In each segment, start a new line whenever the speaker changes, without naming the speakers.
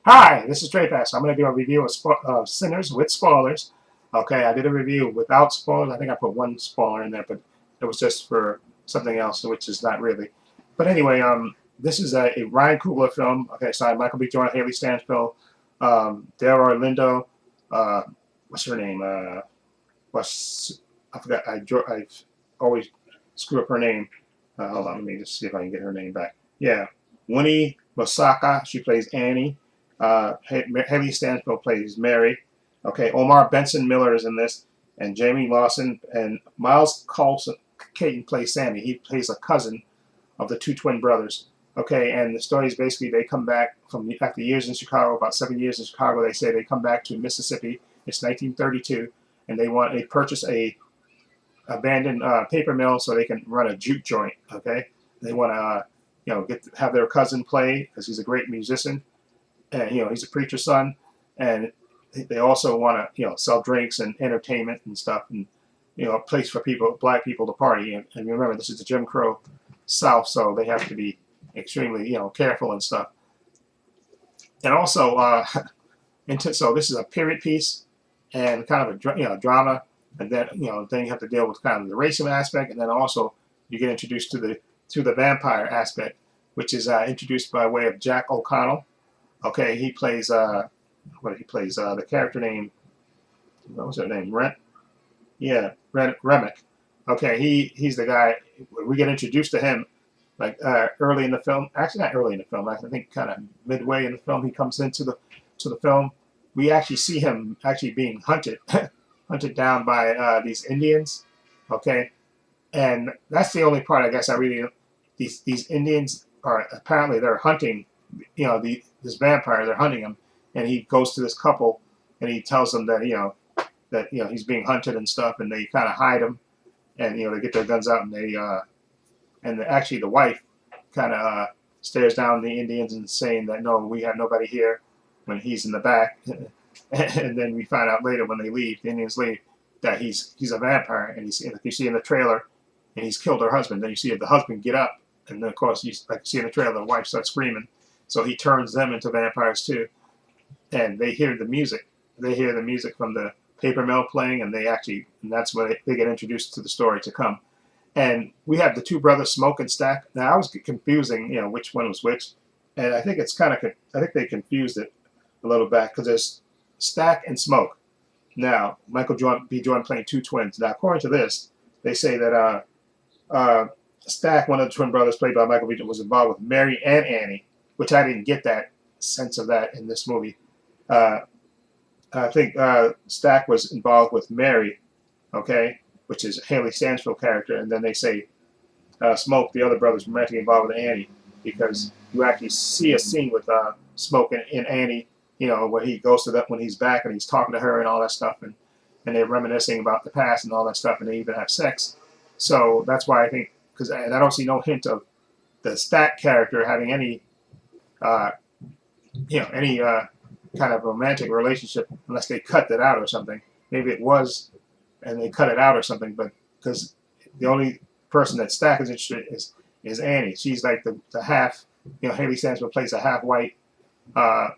Hi, this is Trey Pass. I'm going to do a review of Sinners with spoilers. Okay, I did a review without spoilers. I think I put one spoiler in there, but it was just for something else, which is not really. But anyway, this is a Ryan Coogler film. Okay, so I have Michael B. Jordan, Haley Stanfield, Delroy Lindo, uh, what's her name? What's I forgot. I always screw up her name. Hold on, let me just see if I can get her name back. Yeah, Winnie Mosaka. She plays Annie. Haley Stanfield plays Mary. Okay, Omar Benson Miller is in this, and Jamie Lawson and Miles Coulson Caton plays Sammy. He plays a cousin of the two twin brothers. Okay, and the story is basically they come back from after years in Chicago, about 7 years in Chicago. They say they come back to Mississippi. It's 1932, and they purchase a abandoned paper mill so they can run a juke joint. Okay, they want to have their cousin play because he's a great musician, and he's a preacher's son, and they also want to sell drinks and entertainment and stuff, and a place for black people to party. And remember, this is the Jim Crow South, so they have to be extremely careful and stuff. And also, so this is a period piece and kind of a drama, and then you have to deal with kind of the racial aspect, and then also you get introduced to the vampire aspect, which is introduced by way of Jack O'Connell. Okay, he plays the character name. What was her name? Remick. Okay, he's the guy. We get introduced to him like early in the film. Actually, not early in the film. I think kind of midway in the film, he comes into the film. We actually see him actually being hunted, hunted down by these Indians. Okay, and that's the only part I guess I really these Indians are apparently they're hunting, this vampire. They're hunting him, and he goes to this couple, and he tells them that he's being hunted and stuff, and they kind of hide him, and they get their guns out, and actually the wife kind of stares down the Indians and saying that no, we have nobody here, when he's in the back, and then we find out later when they leave, the Indians leave, that he's a vampire, and like you see in the trailer, and he's killed her husband. Then you see the husband get up, and then of course like you see in the trailer, the wife starts screaming, so he turns them into vampires too, and they hear the music. They hear the music from the paper mill playing, and that's when they get introduced to the story to come. And we have the two brothers, Smoke and Stack. Now I was confusing, which one was which, and I think I think they confused it a little bit because there's Stack and Smoke. Now Michael B. Jordan playing two twins. Now according to this, they say that Stack, one of the twin brothers played by Michael B. Jordan, was involved with Mary and Annie, which I didn't get that sense of that in this movie. Uh, I think Stack was involved with Mary, okay, which is Haley Stanfield character, and then they say Smoke, the other brother's romantically involved with Annie, because you actually see a scene with Smoke and Annie, where he goes to that when he's back and he's talking to her and all that stuff, and they're reminiscing about the past and all that stuff, and they even have sex. So that's why I think, because I don't see no hint of the Stack character having any, uh, any kind of romantic relationship unless they cut that out or something. Maybe it was, and they cut it out or something. But because the only person that Stack is interested in is Annie. She's like the half. Haley Stanfield plays a half white girl,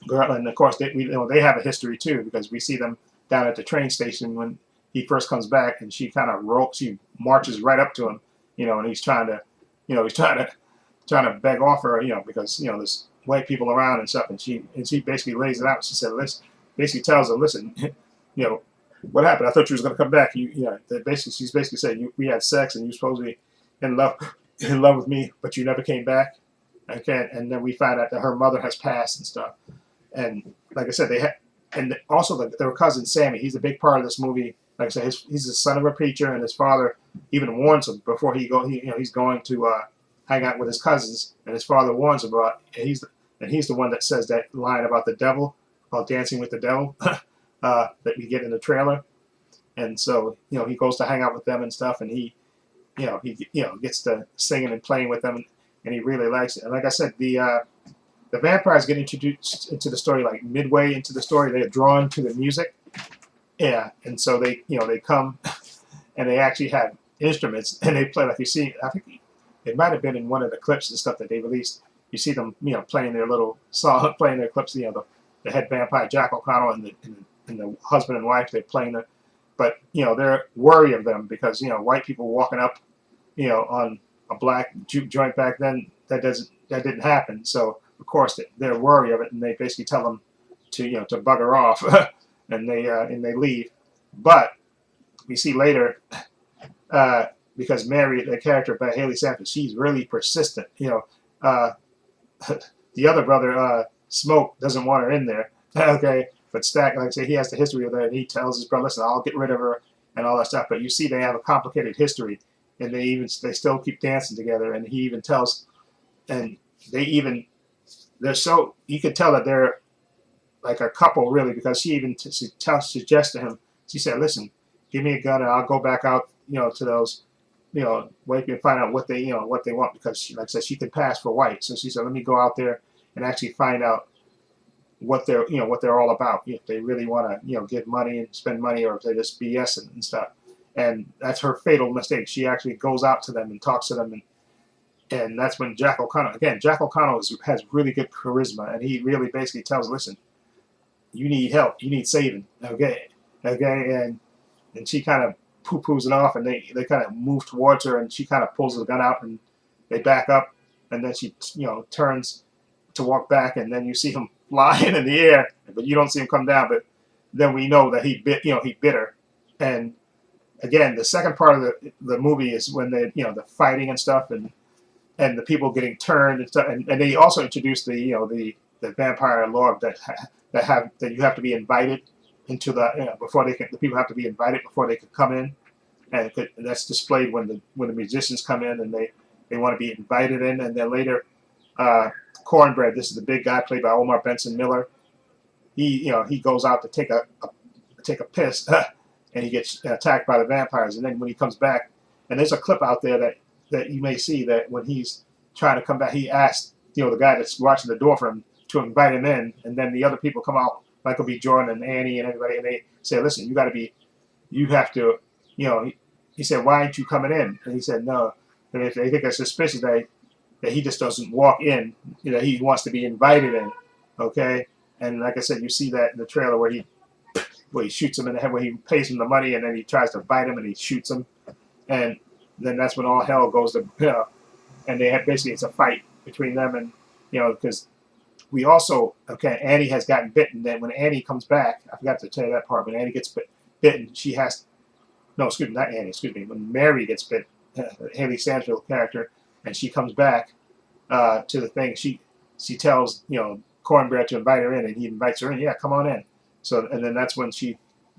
and of course they have a history too because we see them down at the train station when he first comes back, and she kind of she marches right up to him, and he's trying to, trying to beg off her, because there's white people around and stuff, and she basically lays it out. She said, "Listen," basically tells her, "Listen, what happened? I thought you was gonna come back. She's basically saying we had sex, and you supposed to be in love with me, but you never came back." Okay, and then we find out that her mother has passed and stuff, and like I said, and also their cousin Sammy. He's a big part of this movie. Like I said, he's the son of a preacher, and his father even warns him before he's going to hang out with his cousins, and his father warns him about. And he's the one that says that line about the devil, about dancing with the devil, that we get in the trailer. And so he goes to hang out with them and stuff, and he gets to singing and playing with them, and he really likes it. And like I said, the vampires get introduced into the story like midway into the story. They're drawn to the music. Yeah, and so they come, and they actually have instruments, and they play like you see. I think it might have been in one of the clips and stuff that they released. you see them, playing their little song, playing their clips. The head vampire Jack O'Connell and the husband and wife, they're playing it, but they're worried of them because white people walking up, on a black juke joint back then, that didn't happen. So of course they're worried of it, and they basically tell them to bugger off, and they leave. But we see later, because Mary, the character by Haley Sampson, she's really persistent. Uh, the other brother, Smoke, doesn't want her in there. Okay, but Stack, like I say, he has the history of that, and he tells his brother, "Listen, I'll get rid of her," and all that stuff. But you see, they have a complicated history, and they still keep dancing together. And he even tells, and they're so, you can tell that they're like a couple really, because she even suggests to him. She said, "Listen, give me a gun, and I'll go back out, to those." White people, find out what they want, because like I said, she can pass for white. So she said, let me go out there and actually find out what they're all about. If they really want to, give money and spend money, or if they just BS and stuff. And that's her fatal mistake. She actually goes out to them and talks to them, and that's when Jack O'Connell, has really good charisma, and he really basically tells, listen, you need help, you need saving, okay, and she kind of poo-poos it off, and they kind of move towards her, and she kind of pulls the gun out, and they back up, and then she turns to walk back, and then you see him flying in the air, but you don't see him come down. But then we know that he bit her. And again, the second part of the movie is when they the fighting and stuff, and the people getting turned and stuff, and they also introduce the vampire law that you have to be invited into the people have to be invited before they could come in, and that's displayed when the musicians come in, and they want to be invited in. And then later, Cornbread, this is the big guy played by Omar Benson Miller, he goes out to take a piss, and he gets attacked by the vampires. And then when he comes back, and there's a clip out there that you may see, that when he's trying to come back, he asked the guy that's watching the door for him to invite him in, and then the other people come out, Michael B. Jordan and Annie and everybody, and they say, listen, you have to, he said, why aren't you coming in? And he said, no. And if they think it's suspicious that he just doesn't walk in, he wants to be invited in, okay? And like I said, you see that in the trailer where he shoots him in the head, where he pays him the money, and then he tries to bite him, and he shoots him. And then that's when all hell goes to, and they have basically, it's a fight between them, and, because we also, Annie has gotten bitten. Then when Annie comes back, I forgot to tell you that part, when Annie gets bitten, she has, no, excuse me, not Annie, excuse me, when Mary gets bit, Haley Stanfield character, and she comes back to the thing, she tells, Cornbread to invite her in, and he invites her in, yeah, come on in. So, and then that's when she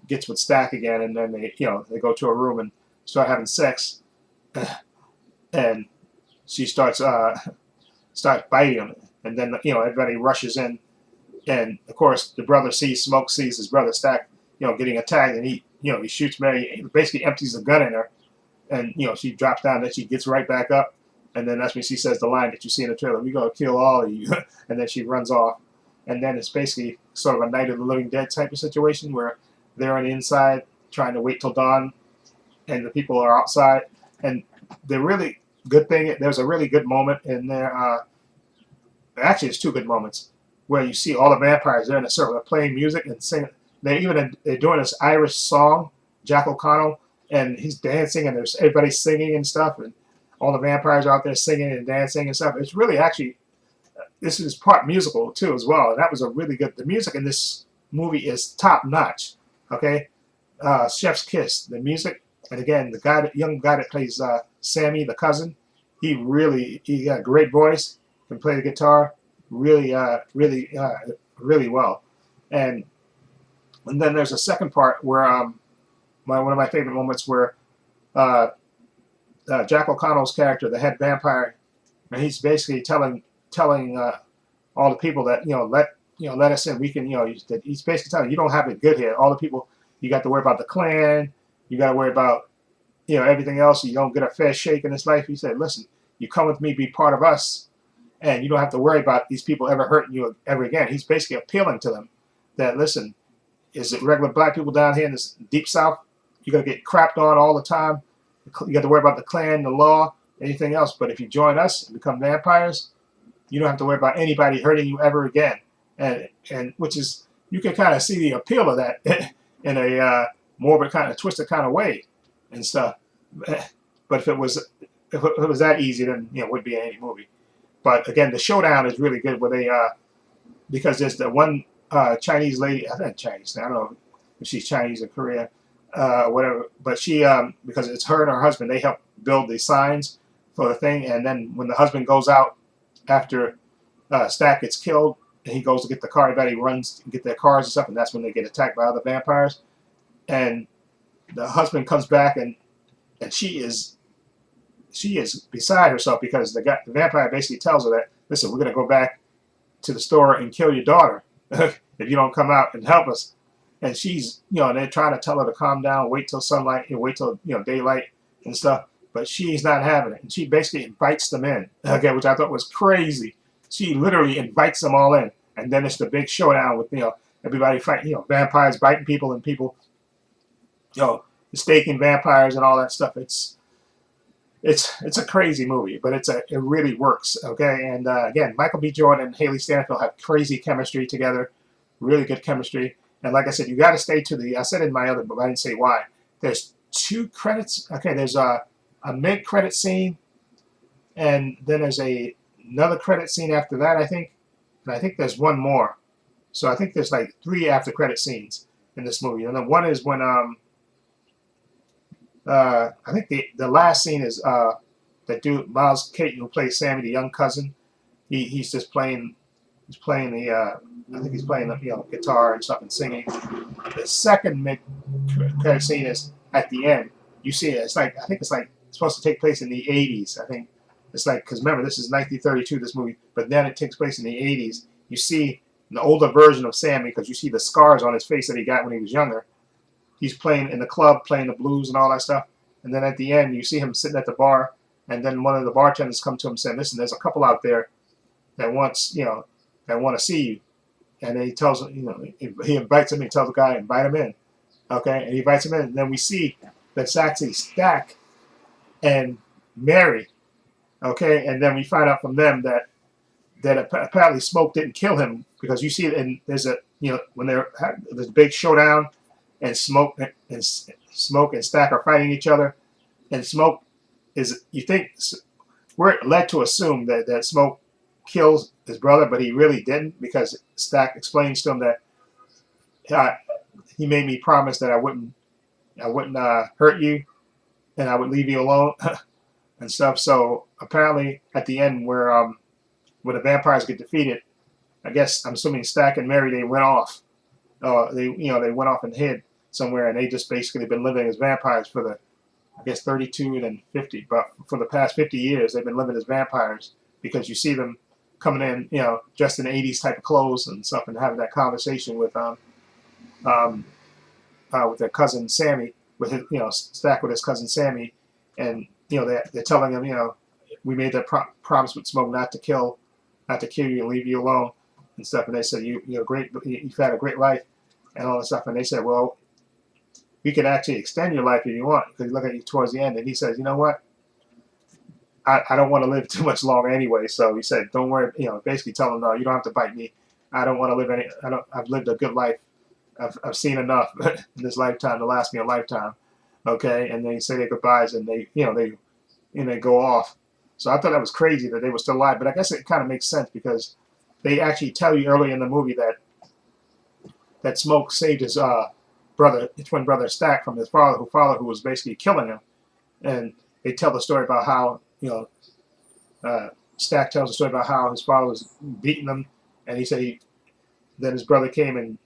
gets with Stack again, and then they go to a room and start having sex, and she starts biting him. And then everybody rushes in, and of course the brother Smoke sees his brother Stack getting attacked, and he shoots Mary, he basically empties the gun in her, and she drops down, then she gets right back up, and then that's when she says the line that you see in the trailer, "We're gonna kill all of you," and then she runs off, and then it's basically sort of a Night of the Living Dead type of situation where they're on the inside trying to wait till dawn, and the people are outside, and the really good thing, there's a really good moment in there. Actually, it's two good moments where you see all the vampires there in a circle. They're playing music and singing. They're doing this Irish song, Jack O'Connell, and he's dancing, and there's everybody singing and stuff, and all the vampires are out there singing and dancing and stuff. It's really actually, this is part musical too as well, and that was a really good. The music in this movie is top notch. Okay, Chef's Kiss, the music, and again the young guy that plays Sammy, the cousin, he got a great voice. Can play the guitar really well, and then there's a second part where one of my favorite moments where Jack O'Connell's character, the head vampire, and he's basically telling all the people that let us in. We can he's basically telling you don't have it good here. All the people, you got to worry about the Klan, you got to worry about everything else. You don't get a fair shake in this life. He said, listen, you come with me, be part of us. And you don't have to worry about these people ever hurting you ever again. He's basically appealing to them that, listen, is it regular black people down here in this deep south? You're going to get crapped on all the time. You got to worry about the Klan, the law, anything else. But if you join us and become vampires, You don't have to worry about anybody hurting you ever again. And which is, you can kind of see the appeal of that in a morbid kind of twisted kind of way and stuff. But if it was that easy, then it wouldn't be any movie. But again, the showdown is really good where they because there's the one Chinese lady, I think Chinese, I don't know if she's Chinese or Korean, whatever. But she, because it's her and her husband, they help build the signs for the thing. And then when the husband goes out after Stack gets killed, and he goes to get the car, everybody runs and get their cars and stuff, and that's when they get attacked by other vampires. And the husband comes back, and she is beside herself because the vampire basically tells her that, listen, we're going to go back to the store and kill your daughter if you don't come out and help us. And she's, and they're trying to tell her to calm down, wait till sunlight, wait till daylight and stuff. But she's not having it, and she basically invites them in. Okay, which I thought was crazy. She literally invites them all in, and then it's the big showdown with everybody fighting, vampires biting people and people, staking vampires and all that stuff. It's a crazy movie, but it really works. Okay, and again, Michael B. Jordan and Haley Steinfeld have crazy chemistry together, really good chemistry. And like I said, you got to stay to the. I said in my other, but I didn't say why. There's 2 credits. Okay, there's a mid-credit scene, and then there's another credit scene after that, I think. And I think there's one more. So I think there's like 3 after-credit scenes in this movie. And then one is when I think the last scene is that dude Miles Caton, who plays Sammy, the young cousin. He's just playing. He's playing the. I think he's playing the guitar and stuff and singing. The second mid-credit scene is at the end. You see it. I think it's supposed to take place in the 80s. I think it's because remember, this is 1932, this movie, but then it takes place in the 80s. You see the older version of Sammy because you see the scars on his face that he got when he was younger. He's playing in the club, playing the blues and all that stuff. And then at the end, you see him sitting at the bar, and then one of the bartenders come to him and say, listen, there's a couple out there that wants, that want to see you. And then he tells him, he invites him, he tells the guy, invite him in. Okay, and he invites him in, and then we see that it's actually Stack and Mary. Okay, and then we find out from them that apparently Smoke didn't kill him because you see it, and there's when there's a big showdown, and Smoke and Stack are fighting each other, and Smoke we're led to assume that Smoke kills his brother, but he really didn't because Stack explains to him that he made me promise that I wouldn't hurt you, and I would leave you alone and stuff. So apparently at the end where the vampires get defeated, I guess I'm assuming Stack and Mary, they went off. They went off and hid somewhere, and they just basically been living as vampires for the, I guess, 32 and then 50. But for the past 50 years, they've been living as vampires because you see them coming in, dressed in 80s type of clothes and stuff, and having that conversation with their cousin Sammy, with his, Stack with his cousin Sammy, and they're telling him, we made that promise with Smoke not to kill you and leave you alone and stuff. And they said you've had a great life and all that stuff. And they said, well, we can actually extend your life if you want, because you look at you towards the end. And he says, you know what? I don't want to live too much longer anyway. So he said, don't worry. Basically tell him, no, you don't have to bite me. I don't want to live I've lived a good life. I've seen enough in this lifetime to last me a lifetime. Okay, and they say their goodbyes, and they go off. So I thought that was crazy that they were still alive, but I guess it kind of makes sense because they actually tell you early in the movie that Smoke saved his twin brother Stack from his father who was basically killing him, and they tell the story about how Stack tells the story about how his father was beating him, and he said then his brother came and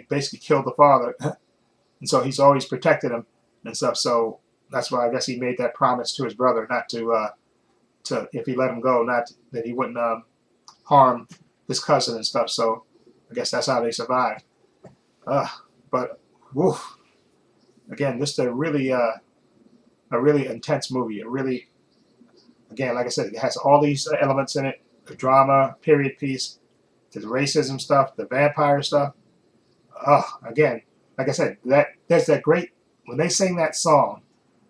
basically killed the father, and so he's always protected him and stuff. So that's why I guess he made that promise to his brother not to if he let him go, that he wouldn't harm his cousin and stuff. So I guess that's how they survived. But woof, again, just a really intense movie. It really, again, like I said, it has all these elements in it: the drama, period piece, the racism stuff, the vampire stuff. Again, like I said, there's that great when they sing that song,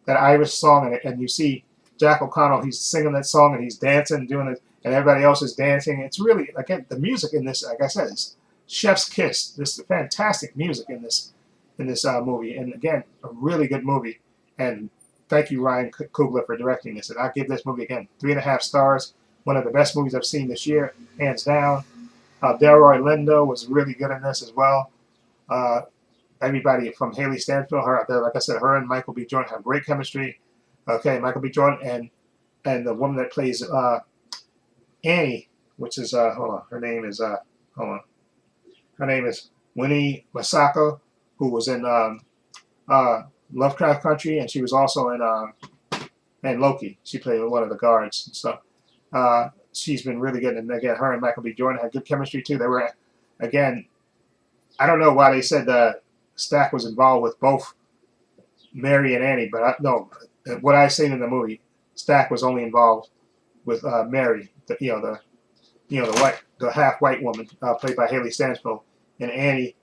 that Irish song, and you see Jack O'Connell, he's singing that song and he's dancing, doing it. and everybody else is dancing. It's really, again, the music in this, like I said, is chef's kiss. This fantastic music in this movie, and again, a really good movie. And thank you, Ryan Coogler, for directing this. And I give this movie again 3.5 stars. One of the best movies I've seen this year, hands down. Delroy Lindo was really good in this as well. Everybody from Haley Stanfield, her, like I said, her and Michael B. Jordan have great chemistry. Okay, Michael B. Jordan and the woman that plays Annie, which is hold on, her name is hold on, her name is Winnie Masako, who was in Lovecraft Country, and she was also in Loki. She played one of the guards and stuff. She's been really good, and again, her and Michael B. Jordan had good chemistry too. They were, again, I don't know why they said Stack was involved with both Mary and Annie, but no, what I've seen in the movie, Stack was only involved with Mary, the half white woman played by Haley Stanfield, and Annie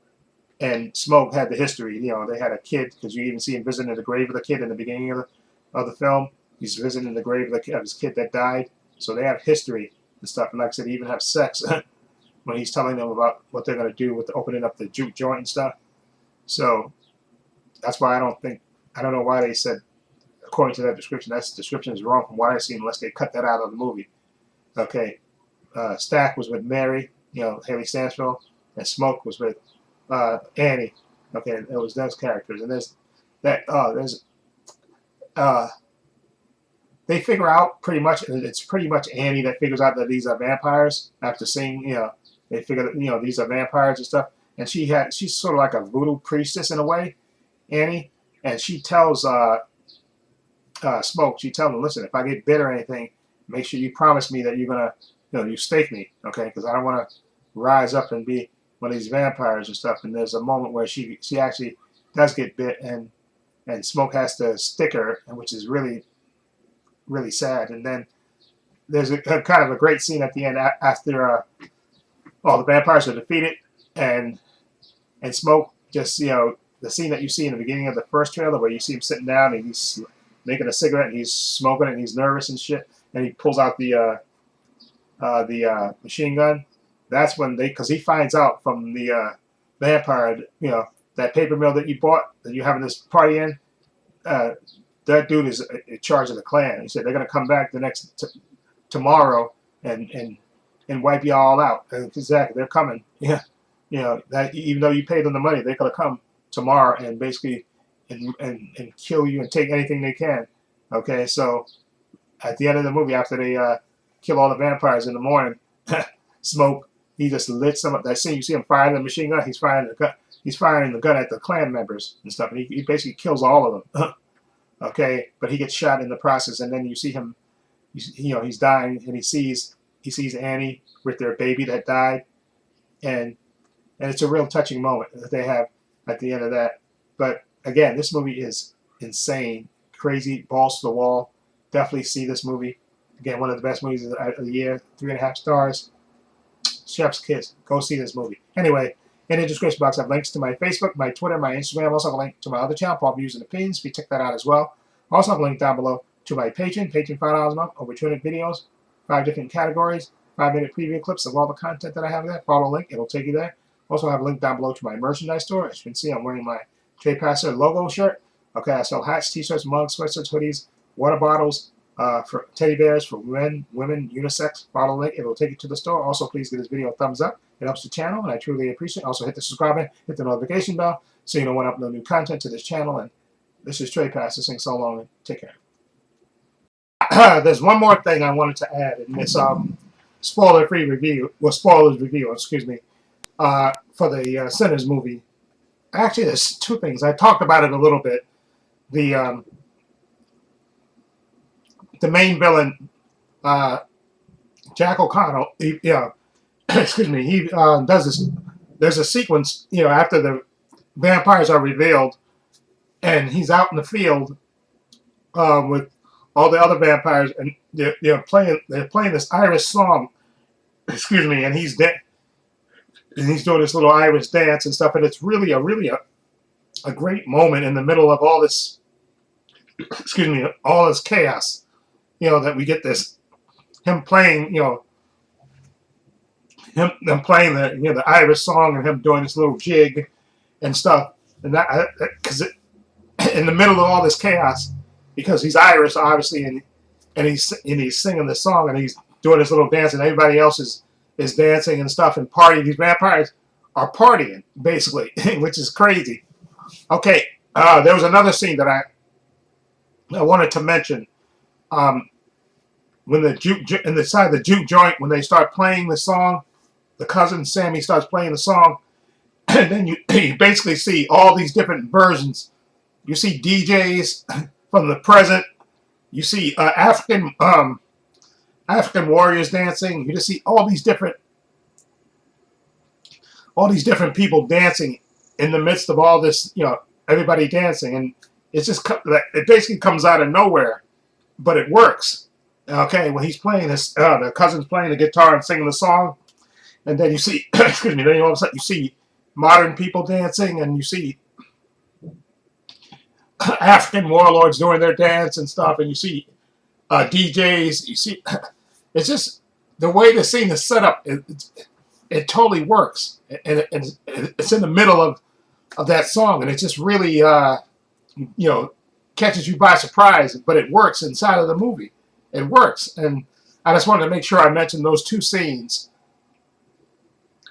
and Smoke had the history. They had a kid, because you even see him visiting the grave of the kid in the beginning of the film. He's visiting the grave of his kid that died. So they have history and stuff. And like I said, they even have sex when he's telling them about what they're going to do with opening up the juke joint and stuff. So that's why I don't know why they said, according to that description, that description is wrong from what I've seen, unless they cut that out of the movie. Okay. Stack was with Mary, Haley Stanfield, and Smoke was with Annie. Okay, it was those characters. And they figure out pretty much, it's pretty much Annie that figures out that these are vampires after seeing, they figure that, these are vampires and stuff. And she's sort of like a voodoo priestess in a way, Annie. And she tells Smoke, she tells him, listen, if I get bit or anything, make sure you promise me that you're going to, you stake me, okay? Because I don't want to rise up and be one of these vampires and stuff. And there's a moment where she actually does get bit, and Smoke has to stick her, which is really, really sad. And then there's a kind of a great scene at the end after all the vampires are defeated, and Smoke just, the scene that you see in the beginning of the first trailer where you see him sitting down and he's making a cigarette and he's smoking and he's nervous and shit, and he pulls out the machine gun. That's when because he finds out from the vampire, that paper mill that you bought, that you're having this party in, that dude is in charge of the clan. He said they're gonna come back tomorrow and wipe you all out. And exactly, they're coming. Yeah, that even though you paid them the money, they're gonna come tomorrow and basically and kill you and take anything they can. Okay, so at the end of the movie, after they kill all the vampires in the morning, Smoke, he just lit some up. That scene, you see him firing the machine gun. He's firing the gun. He's firing the gun at the clan members and stuff, and he basically kills all of them. Okay, but he gets shot in the process, and then you see him. He's dying, and he sees Annie with their baby that died, and it's a real touching moment that they have at the end of that. But again, this movie is insane, crazy, balls to the wall. Definitely see this movie. Again, one of the best movies of the year. 3.5 stars. Chef's kiss. Go see this movie. Anyway, in the description box, I have links to my Facebook, my Twitter, my Instagram. I also have a link to my other channel, Paul Views and Opinions. If you check that out as well. I also have a link down below to my Patreon $5 a month, over 200 videos, 5 different categories, 5-minute preview clips of all the content that I have there. Follow the link. It'll take you there. Also, I have a link down below to my merchandise store. As you can see, I'm wearing my Trey Passer logo shirt. Okay, I sell hats, t-shirts, mugs, sweatshirts, hoodies, water bottles, for teddy bears for men, women, unisex. Follow the link. It will take you to the store. Also, please give this video a thumbs up. It helps the channel, and I truly appreciate it. Also, hit the subscribe button, hit the notification bell, so you know when I upload new content to this channel. And this is Trey Passer saying so long and take care. There's one more thing I wanted to add in this spoiler-free review, spoilers review, excuse me, for the Sinners movie. Actually, there's 2 things. I talked about it a little bit. The main villain, Jack O'Connell, excuse me, he does this. There's a sequence, after the vampires are revealed, and he's out in the field with all the other vampires, and they're playing this Irish song, excuse me, and he's dead. And he's doing this little Irish dance and stuff, and it's really a great moment in the middle of all this, excuse me, all this chaos. That we get him playing, them playing the Irish song and him doing this little jig and stuff, and that because in the middle of all this chaos, because he's Irish obviously, and he's singing this song and he's doing this little dance and everybody else is dancing and stuff and partying. These vampires are partying basically, which is crazy. Okay, there was another scene that I wanted to mention. When inside the juke joint, when they start playing the song, the cousin Sammy starts playing the song, and then you basically see all these different versions. You see DJs from the present. You see African warriors dancing. You just see all these different people dancing in the midst of all this, everybody dancing, and it's just it basically comes out of nowhere, but it works. Okay, when he's playing this, the cousin's playing the guitar and singing the song, and then you see, excuse me, then all of a sudden you see modern people dancing, and you see African warlords doing their dance and stuff, and you see DJs. You see, it's just the way the scene is set up. It totally works, and it's in the middle of that song, and it just really catches you by surprise. But it works inside of the movie. It works, and I just wanted to make sure I mentioned those two scenes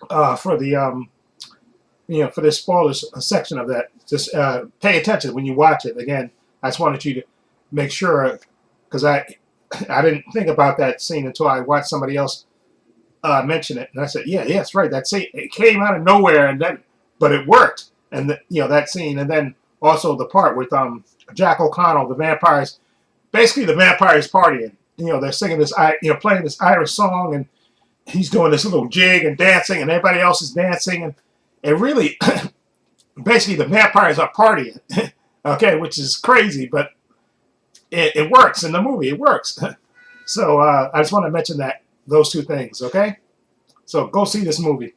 for the for this spoilers section of that. Just pay attention when you watch it. Again, I just wanted you to make sure, because I didn't think about that scene until I watched somebody else mention it, and I said, yeah, that's right. That scene, it came out of nowhere, but it worked, and that scene, and then also the part with Jack O'Connell, the vampires. Basically, the vampires partying. They're singing this, playing this Irish song, and he's doing this little jig and dancing, and everybody else is dancing, and it really, basically, the vampires are partying. Okay, which is crazy, but it works in the movie. It works. So I just want to mention those two things. Okay, so go see this movie.